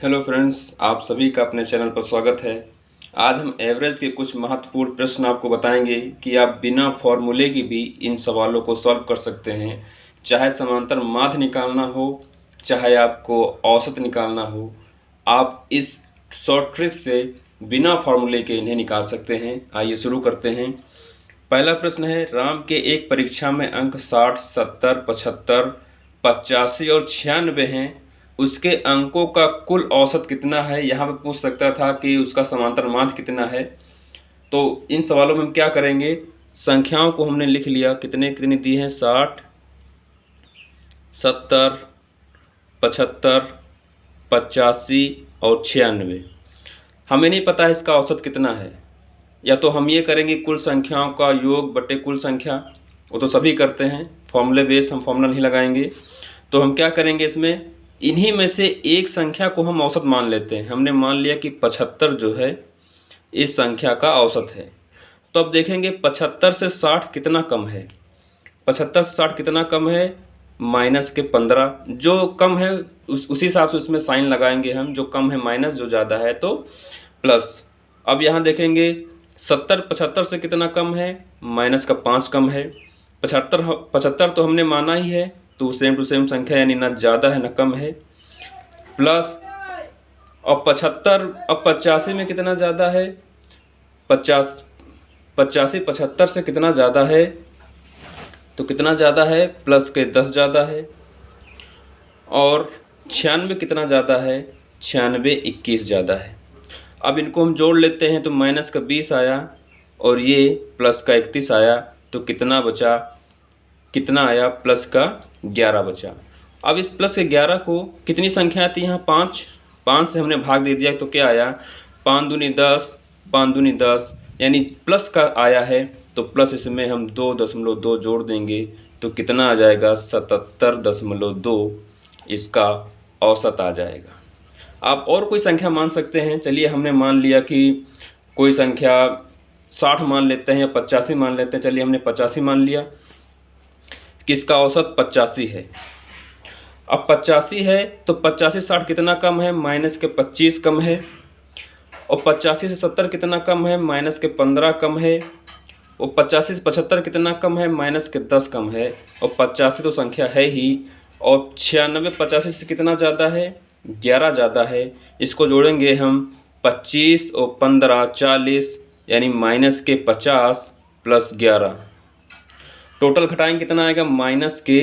Hello friends, आप सभी का अपने चैनल पर स्वागत है। आज हम एवरेज के कुछ महत्वपूर्ण प्रश्न आपको बताएंगे कि आप बिना फॉर्मूले की भी इन सवालों को सॉल्व कर सकते हैं। चाहे समांतर माध्य निकालना हो, चाहे आपको औसत निकालना हो, आप इस शॉर्ट ट्रिक से बिना फॉर्मूले के इन्हें निकाल सकते हैं। आइए शुरू करते हैं। पहला प्रश्न है, राम के एक परीक्षा में अंक 60, 70, 75, 85 और 96 हैं। उसके अंकों का कुल औसत कितना है? यहाँ पे पूछ सकता था कि उसका समांतर माध्य कितना है। तो इन सवालों में हम क्या करेंगे, संख्याओं को हमने लिख लिया, कितने कितने दिए हैं, 60, 70, 75, 85 और 96। हमें नहीं पता है इसका औसत कितना है। या तो हम ये करेंगे कुल संख्याओं का योग बटे कुल संख्या, वो तो सभी करते हैं, फॉर्मूले बेस हम फॉर्मूला नहीं लगाएंगे। तो हम क्या करेंगे, इसमें इन्हीं में से एक संख्या को हम औसत मान लेते हैं। हमने मान लिया कि 75 जो है इस संख्या का औसत है। तो अब देखेंगे 75 से 60 कितना कम है। 75 से 60 कितना कम है, माइनस के 15। जो कम है उसी हिसाब से उसमें साइन लगाएंगे हम, जो कम है माइनस, जो ज़्यादा है तो प्लस। अब यहाँ देखेंगे 70 75 से कितना कम है, माइनस का 5 कम है। 75 तो हमने माना ही है, तो सेम टू सेम संख्या, यानी ना ज़्यादा है ना कम है, प्लस। और 75 अब 85 में कितना ज़्यादा है, 85 75 से कितना ज़्यादा है, तो कितना ज़्यादा है, प्लस के 10 ज़्यादा है। और 96 कितना ज़्यादा है, 96 21 ज़्यादा है। अब इनको हम जोड़ लेते हैं तो माइनस का 20 आया और ये प्लस का 31 आया, तो कितना बचा, कितना आया, प्लस का 11 बचा। अब इस प्लस के 11 को कितनी संख्या आती है यहाँ, 5 से हमने भाग दे दिया, तो क्या आया, 5 दूनी 10, 5 दूनी 10, यानी प्लस का आया है। तो प्लस इसमें हम 2.2 जोड़ देंगे, तो कितना आ जाएगा, 77.2 इसका औसत आ जाएगा। आप और कोई संख्या मान सकते हैं। चलिए, हमने मान लिया कि कोई संख्या 60 मान लेते हैं या 85 मान लेते हैं। चलिए, हमने 85 मान लिया कि इसका औसत 85 है। अब 85 है तो 85 से 60 कितना कम है, माइनस के 25 कम है। और 85 से 70 कितना कम है, माइनस के 15 कम है। और 85 से 75 कितना कम है, माइनस के 10 कम है। और 85 तो संख्या है ही। और 96 85 से कितना ज़्यादा है, 11 ज़्यादा है। इसको जोड़ेंगे हम, 25 और 15 40, यानी माइनस के 50 प्लस 11, टोटल घटाएंगे कितना आएगा, माइनस के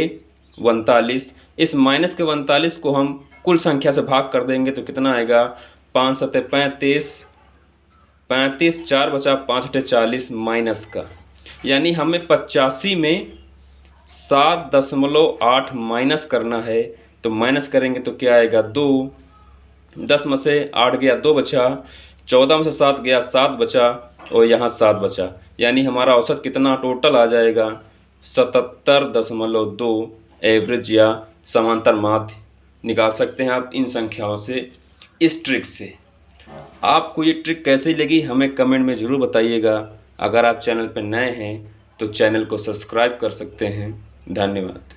39। इस माइनस के 39 को हम कुल संख्या से भाग कर देंगे तो कितना आएगा, 5 सत्ते 35, 35 4 बचा, 5 अठे 40 माइनस का, यानी हमें 85 में 7.8 माइनस करना है। तो माइनस करेंगे तो क्या आएगा, 2, 10 में से 8 गया, 2 बचा, 14 में से 7 गया, 7 बचा, और यहाँ 7 बचा, यानी हमारा औसत कितना टोटल आ जाएगा, 77.2 एवरेज या समांतर माध्य निकाल सकते हैं आप इन संख्याओं से, इस ट्रिक से। आपको ये ट्रिक कैसी लगी हमें कमेंट में ज़रूर बताइएगा। अगर आप चैनल पर नए हैं तो चैनल को सब्सक्राइब कर सकते हैं। धन्यवाद।